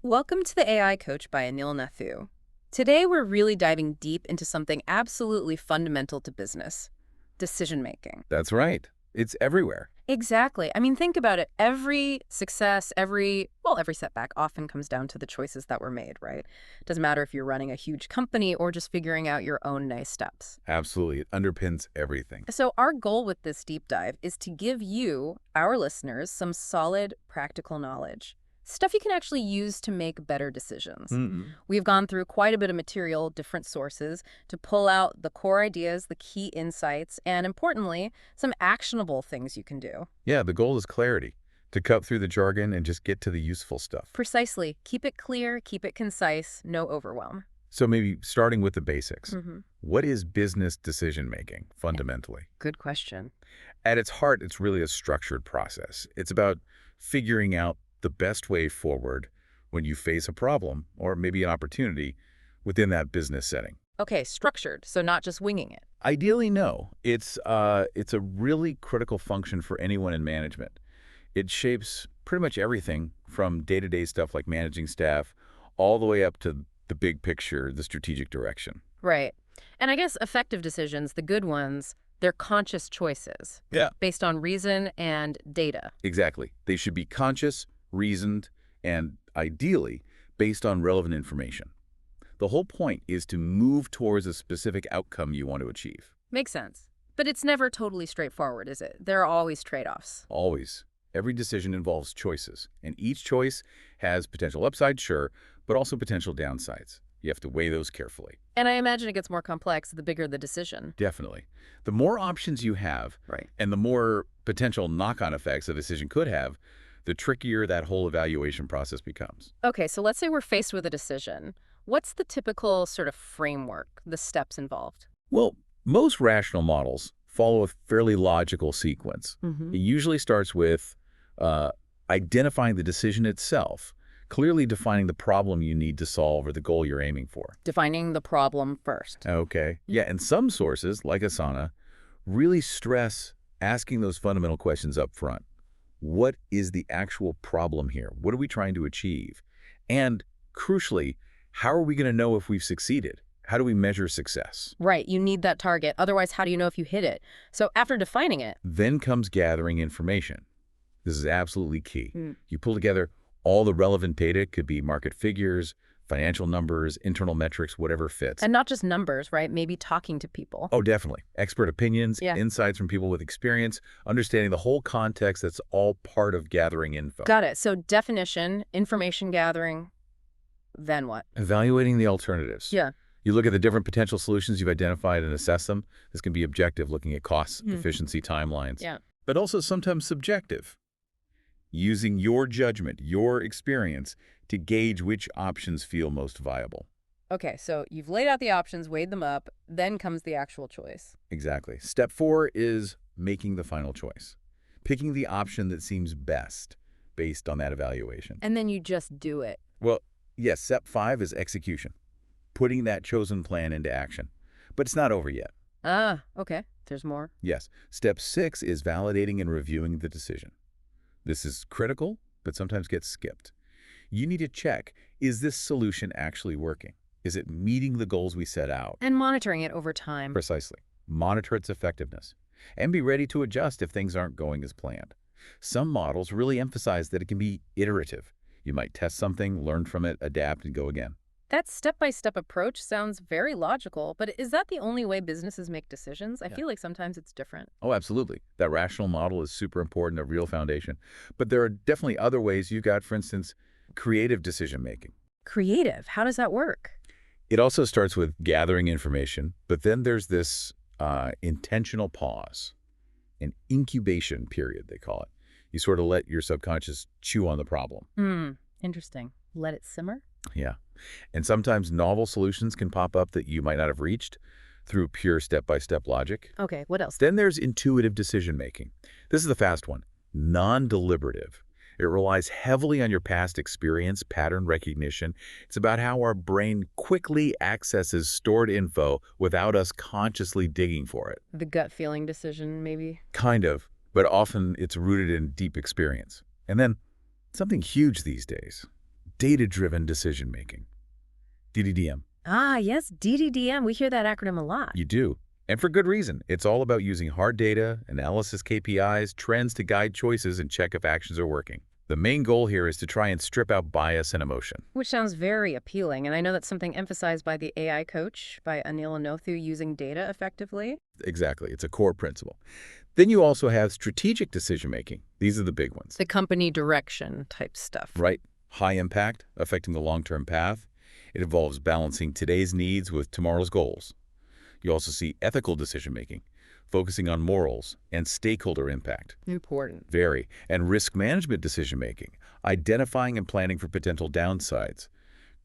Welcome to the AI Coach by Anil Nathu. Today, we're really diving deep into something absolutely fundamental to business, decision making. That's right. It's everywhere. Exactly. I mean, think about it. Every success, every setback often comes down to the choices that were made, right? Doesn't matter if you're running a huge company or just figuring out your own nice steps. Absolutely. It underpins everything. So, our goal with this deep dive is to give you, our listeners, some solid practical knowledge. Stuff you can actually use to make better decisions. Mm-mm. We've gone through quite a bit of material, different sources, to pull out the core ideas, the key insights, and importantly, some actionable things you can do. Yeah, the goal is clarity, to cut through the jargon and just get to the useful stuff. Precisely. Keep it clear, keep it concise, no overwhelm. So maybe starting with the basics. hmm What is business decision making, fundamentally? Good question. At its heart, it's really a structured process. It's about figuring out the best way forward when you face a problem or maybe an opportunity within that business setting. Okay, structured, so not just winging it. Ideally, no. It's a really critical function for anyone in management. It shapes pretty much everything from day-to-day stuff like managing staff all the way up to the big picture, the strategic direction. Right. And I guess effective decisions, the good ones, they're conscious choices Yeah. based on reason and data. Exactly. They should be conscious, reasoned, and ideally based on relevant information. The whole point is to move towards a specific outcome you want to achieve. Makes sense. But it's never totally straightforward, is it? There are always trade-offs. Always. Every decision involves choices, and each choice has potential upside, sure, but also potential downsides. You have to weigh those carefully. And I imagine it gets more complex the bigger the decision. Definitely. The more options you have, Right. and the more potential knock-on effects a decision could have, the trickier that whole evaluation process becomes. Okay, so let's say we're faced with a decision. What's the typical sort of framework, the steps involved? Well, most rational models follow a fairly logical sequence. Mm-hmm. It usually starts with uh, identifying the decision itself, clearly defining the problem you need to solve or the goal you're aiming for. Defining the problem first. Okay. Yeah, and some sources, like Asana, really stress asking those fundamental questions up front. What is the actual problem here? What are we trying to achieve? And crucially, how are we going to know if we've succeeded? How do we measure success? Right, you need that target. Otherwise, how do you know if you hit it? So after defining it, Then comes gathering information. This is absolutely key. Mm. You pull together all the relevant data. It could be market figures, financial numbers, internal metrics, whatever fits. and not just numbers, right? Maybe talking to people. Oh, definitely. Expert opinions, Yeah. insights from people with experience, understanding the whole context. That's all part of gathering info. Got it. So definition, information gathering, then what? Evaluating the alternatives. Yeah. You look at the different potential solutions you've identified and assess them. This can be objective, looking at costs, Hmm. efficiency, timelines. Yeah. But also sometimes subjective, using your judgment, your experience, to gauge which options feel most viable. Okay, so you've laid out the options, weighed them up, then comes the actual choice. Exactly. Step 4 is making the final choice, picking the option that seems best based on that evaluation. And then you just do it. Well, yes, step 5 is execution, putting that chosen plan into action. But it's not over yet. Ah, okay. There's more. Yes, step 6 is validating and reviewing the decision. This is critical, but sometimes gets skipped. You need to check, is this solution actually working? Is it meeting the goals we set out? And monitoring it over time. Precisely. Monitor its effectiveness. And be ready to adjust if things aren't going as planned. Some models really emphasize that it can be iterative. You might test something, learn from it, adapt, and go again. That step-by-step approach sounds very logical, but is that the only way businesses make decisions? I Yeah. feel like sometimes it's different. Oh, absolutely. That rational model is super important, a real foundation. But there are definitely other ways. You've got, for instance, creative decision-making. Creative. How does that work? It also starts with gathering information, but then there's this intentional pause, an incubation period, they call it. You sort of let your subconscious chew on the problem. Interesting. Let it simmer? Yeah. And sometimes novel solutions can pop up that you might not have reached through pure step-by-step logic. Okay, what else? Then there's intuitive decision-making. This is the fast one, non-deliberative. It relies heavily on your past experience, pattern recognition. It's about how our brain quickly accesses stored info without us consciously digging for it. The gut feeling decision, maybe? Kind of, but often it's rooted in deep experience. And then something huge these days, data-driven decision-making. DDDM. Ah, yes, DDDM. We hear that acronym a lot. You do. And for good reason. It's all about using hard data, analysis KPIs, trends to guide choices and check if actions are working. The main goal here is to try and strip out bias and emotion. Which sounds very appealing, and I know that's something emphasized by the AI coach, by Anil Anothu, using data effectively. Exactly. It's a core principle. Then you also have strategic decision-making. These are the big ones. The company direction type stuff. Right. High impact, affecting the long-term path. It involves balancing today's needs with tomorrow's goals. You also see ethical decision-making, focusing on morals and stakeholder impact. Important. Very. And risk management decision-making, identifying and planning for potential downsides.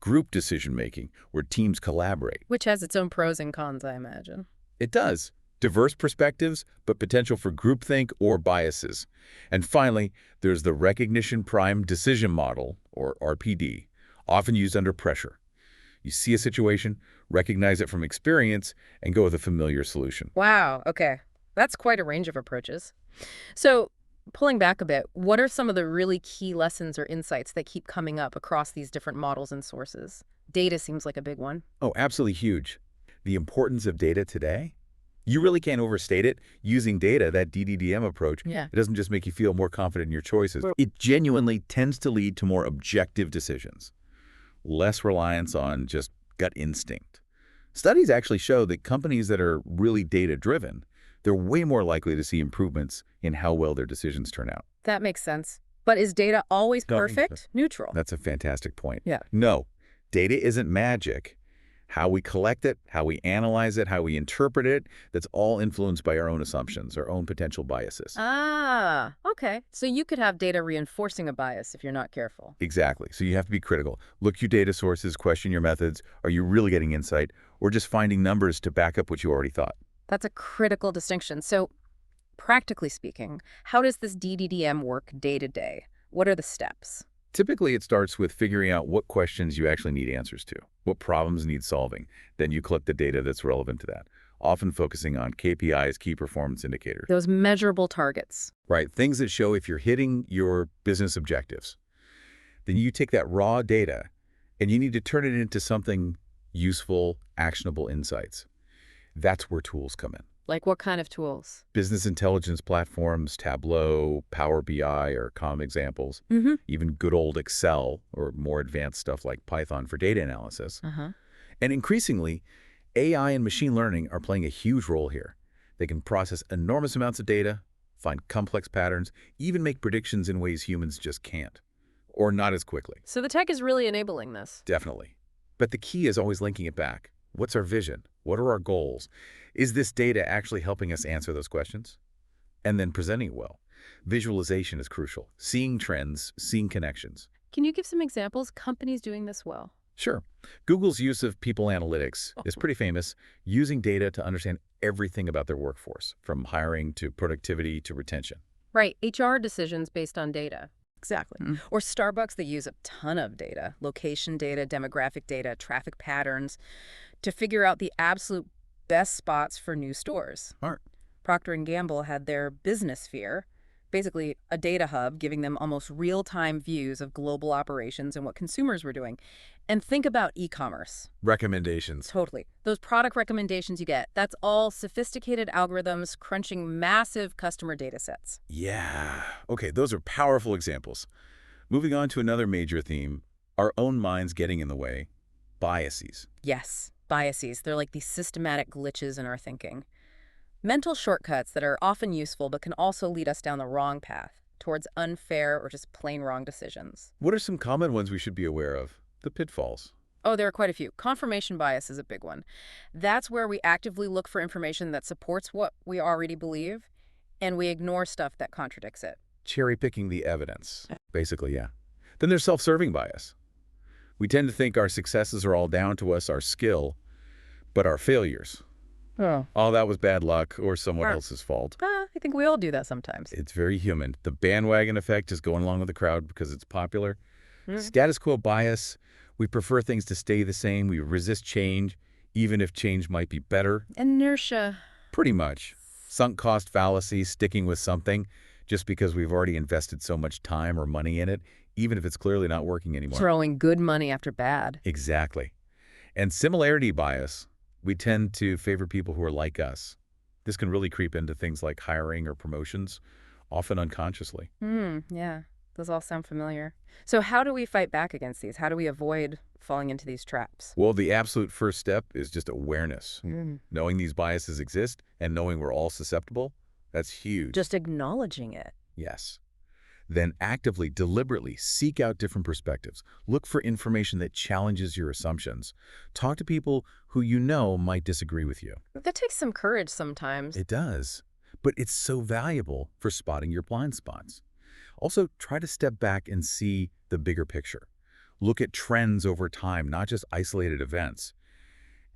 Group decision-making, where teams collaborate. Which has its own pros and cons, I imagine. It does. Diverse perspectives, but potential for groupthink or biases. And finally, there's the recognition prime decision model, or RPD, often used under pressure. You see a situation, recognize it from experience, and go with a familiar solution. Wow, okay. That's quite a range of approaches. So, pulling back a bit, what are some of the really key lessons or insights that keep coming up across these different models and sources? Data seems like a big one. Oh, absolutely huge. The importance of data today? You really can't overstate it. Using data, that DDDM approach, Yeah. it doesn't just make you feel more confident in your choices. It genuinely tends to lead to more objective decisions. Less reliance on just gut instinct. Studies actually show that companies that are really data-driven, they're way more likely to see improvements in how well their decisions turn out. That makes sense. But is data always No. perfect? Neutral. That's a fantastic point. Yeah. No, data isn't magic. How we collect it, how we analyze it, how we interpret it, that's all influenced by our own assumptions, our own potential biases. Ah, okay. So you could have data reinforcing a bias if you're not careful. Exactly. So you have to be critical. Look your data sources, question your methods. Are you really getting insight, or just finding numbers to back up what you already thought? That's a critical distinction. So, practically speaking, how does this DDDM work day to day? What are the steps? Typically, it starts with figuring out what questions you actually need answers to, what problems need solving. Then you collect the data that's relevant to that, often focusing on KPIs, key performance indicators. Those measurable targets. Right, things that show if you're hitting your business objectives. Then you take that raw data and you need to turn it into something useful, actionable insights. That's where tools come in. Like what kind of tools? Business intelligence platforms, Tableau, Power BI are common examples. Mm-hmm. Even good old Excel or more advanced stuff like Python for data analysis. Uh-huh. And increasingly, AI and machine learning are playing a huge role here. They can process enormous amounts of data, find complex patterns, even make predictions in ways humans just can't, or not as quickly. So the tech is really enabling this. Definitely. But the key is always linking it back. What's our vision? What are our goals? Is this data actually helping us answer those questions? And then presenting it well. Visualization is crucial. Seeing trends, seeing connections. Can you give some examples? Companies doing this well. Sure. Google's use of people analytics is pretty famous, using data to understand everything about their workforce, from hiring to productivity to retention. Right, HR decisions based on data. Exactly. Or Starbucks, they use a ton of data, location data, demographic data, traffic patterns, to figure out the absolute best spots for new stores. Smart. Procter & Gamble had their business sphere, basically a data hub giving them almost real-time views of global operations and what consumers were doing. And think about e-commerce. Recommendations. Totally. Those product recommendations you get, that's all sophisticated algorithms crunching massive customer data sets. Yeah. Okay, those are powerful examples. Moving on to another major theme, our own minds getting in the way, biases. Yes, biases. They're like these systematic glitches in our thinking. Mental shortcuts that are often useful but can also lead us down the wrong path, towards unfair or just plain wrong decisions. What are some common ones we should be aware of? The pitfalls. Oh, there are quite a few. Confirmation bias is a big one. That's where we actively look for information that supports what we already believe, and we ignore stuff that contradicts it. Cherry-picking the evidence. Basically, yeah. Then there's self-serving bias. We tend to think our successes are all down to us, our skill, but our failures. Oh, that was bad luck or someone else's fault. I think we all do that sometimes. It's very human. The bandwagon effect is going along with the crowd because it's popular. Status quo bias. We prefer things to stay the same. We resist change, even if change might be better. Inertia. Pretty much. Sunk cost fallacy, sticking with something just because we've already invested so much time or money in it, even if it's clearly not working anymore. Throwing good money after bad. Exactly. And similarity bias, we tend to favor people who are like us. This can really creep into things like hiring or promotions, often unconsciously. Yeah. Those all sound familiar. So how do we fight back against these? How do we avoid falling into these traps? Well, the absolute first step is just awareness. Knowing these biases exist and knowing we're all susceptible, that's huge. Just acknowledging it. Yes. Then actively, deliberately seek out different perspectives. Look for information that challenges your assumptions. Talk to people who you know might disagree with you. That takes some courage sometimes. It does, but it's so valuable for spotting your blind spots. Also, try to step back and see the bigger picture. Look at trends over time, not just isolated events.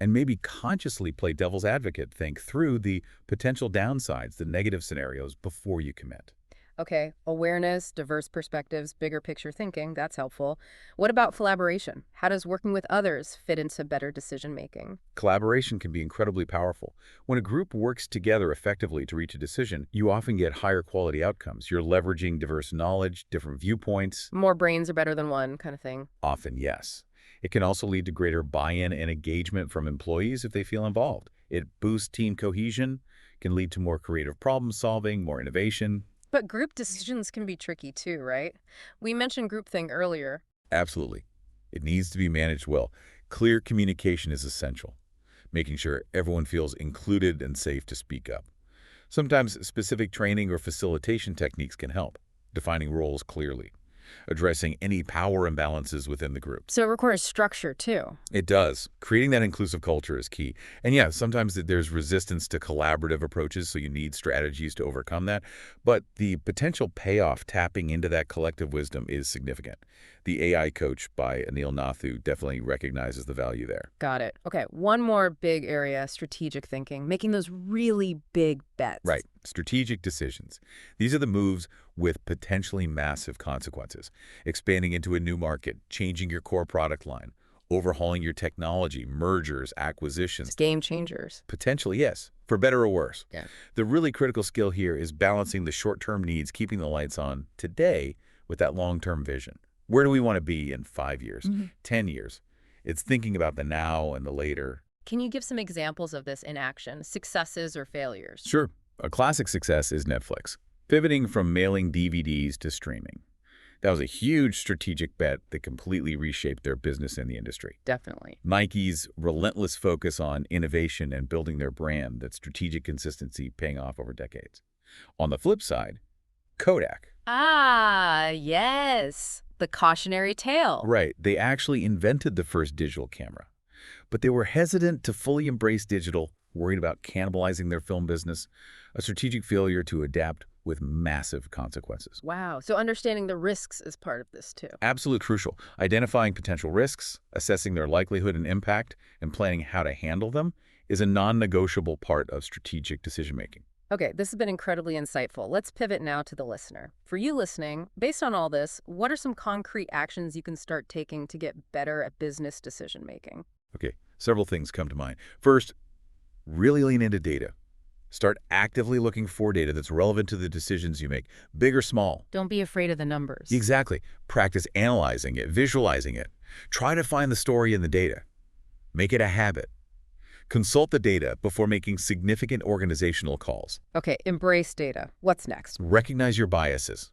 And maybe consciously play devil's advocate. Think through the potential downsides, the negative scenarios before you commit. Okay, awareness, diverse perspectives, bigger picture thinking, that's helpful. What about collaboration? How does working with others fit into better decision making? Collaboration can be incredibly powerful. When a group works together effectively to reach a decision, you often get higher quality outcomes. You're leveraging diverse knowledge, different viewpoints. More brains are better than one kind of thing. Often, yes. It can also lead to greater buy-in and engagement from employees if they feel involved. It boosts team cohesion, can lead to more creative problem solving, more innovation. But group decisions can be tricky too, right? We mentioned groupthink earlier. Absolutely. It needs to be managed well. Clear communication is essential, making sure everyone feels included and safe to speak up. Sometimes specific training or facilitation techniques can help, defining roles clearly, addressing any power imbalances within the group. So it requires structure too. It does. Creating that inclusive culture is key. And yeah, sometimes there's resistance to collaborative approaches, so you need strategies to overcome that. But the potential payoff tapping into that collective wisdom is significant. The AI Coach by Anil Nathu definitely recognizes the value there. Got it. Okay, one more big area, strategic thinking, making those really big bets. Right. Strategic decisions. These are the moves with potentially massive consequences. Expanding into a new market, changing your core product line, overhauling your technology, mergers, acquisitions. It's game changers. Potentially, yes, for better or worse. Yeah. The really critical skill here is balancing the short-term needs, keeping the lights on today with that long-term vision. Where do we want to be in 5 years, 10 years? It's thinking about the now and the later. Can you give some examples of this in action, successes or failures? Sure. A classic success is Netflix, pivoting from mailing DVDs to streaming. That was a huge strategic bet that completely reshaped their business in the industry. Definitely. Nike's relentless focus on innovation and building their brand, that strategic consistency paying off over decades. On the flip side, Kodak. Ah, yes. The cautionary tale. Right. They actually invented the first digital camera. But they were hesitant to fully embrace digital, worried about cannibalizing their film business, a strategic failure to adapt with massive consequences. Wow. So understanding the risks is part of this too. Absolutely crucial. Identifying potential risks, assessing their likelihood and impact, and planning how to handle them is a non-negotiable part of strategic decision-making. Okay, this has been incredibly insightful. Let's pivot now to the listener. For you listening, based on all this, what are some concrete actions you can start taking to get better at business decision-making? Okay, several things come to mind. First, really lean into data. Start actively looking for data that's relevant to the decisions you make, big or small. Don't be afraid of the numbers. Exactly. Practice analyzing it, visualizing it. Try to find the story in the data. Make it a habit. Consult the data before making significant organizational calls. Okay, embrace data. What's next? Recognize your biases.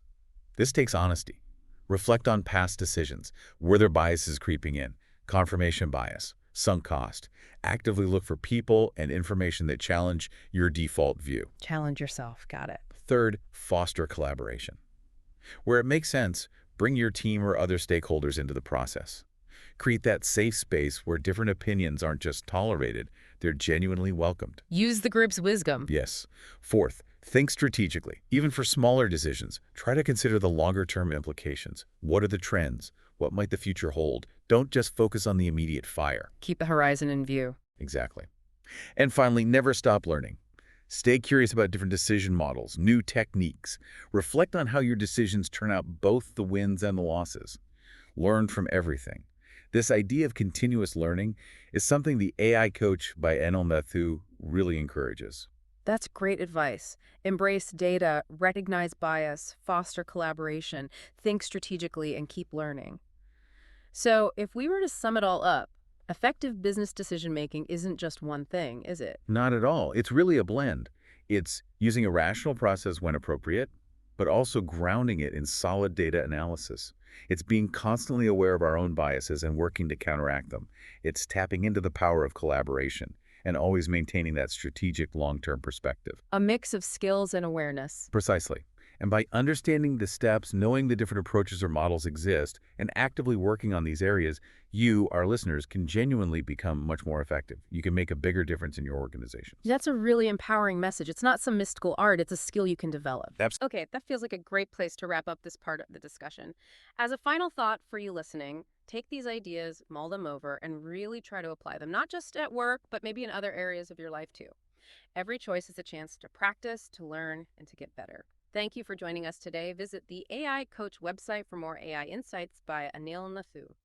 This takes honesty. Reflect on past decisions. Were there biases creeping in? Confirmation bias, sunk cost. Actively look for people and information that challenge your default view. Challenge yourself. Got it. Third, foster collaboration. Where it makes sense, bring your team or other stakeholders into the process. Create that safe space where different opinions aren't just tolerated, they're genuinely welcomed. Use the group's wisdom. Yes. Fourth, think strategically. Even for smaller decisions, try to consider the longer-term implications. What are the trends? What might the future hold? Don't just focus on the immediate fire. Keep the horizon in view. Exactly. And finally, never stop learning. Stay curious about different decision models, new techniques. Reflect on how your decisions turn out, both the wins and the losses. Learn from everything. This idea of continuous learning is something the AI Coach by Anil Nathu really encourages. That's great advice. Embrace data, recognize bias, foster collaboration, think strategically, and keep learning. So, if we were to sum it all up, effective business decision making isn't just one thing, is it? Not at all. It's really a blend. It's using a rational process when appropriate, but also grounding it in solid data analysis. It's being constantly aware of our own biases and working to counteract them. It's tapping into the power of collaboration and always maintaining that strategic long-term perspective. A mix of skills and awareness. Precisely. And by understanding the steps, knowing the different approaches or models exist, and actively working on these areas, you, our listeners, can genuinely become much more effective. You can make a bigger difference in your organization. That's a really empowering message. It's not some mystical art, it's a skill you can develop. Absolutely. Okay, that feels like a great place to wrap up this part of the discussion. As a final thought for you listening, take these ideas, mull them over, and really try to apply them, not just at work, but maybe in other areas of your life too. Every choice is a chance to practice, to learn, and to get better. Thank you for joining us today. Visit the AI Coach website for more AI insights by Anil Nathu.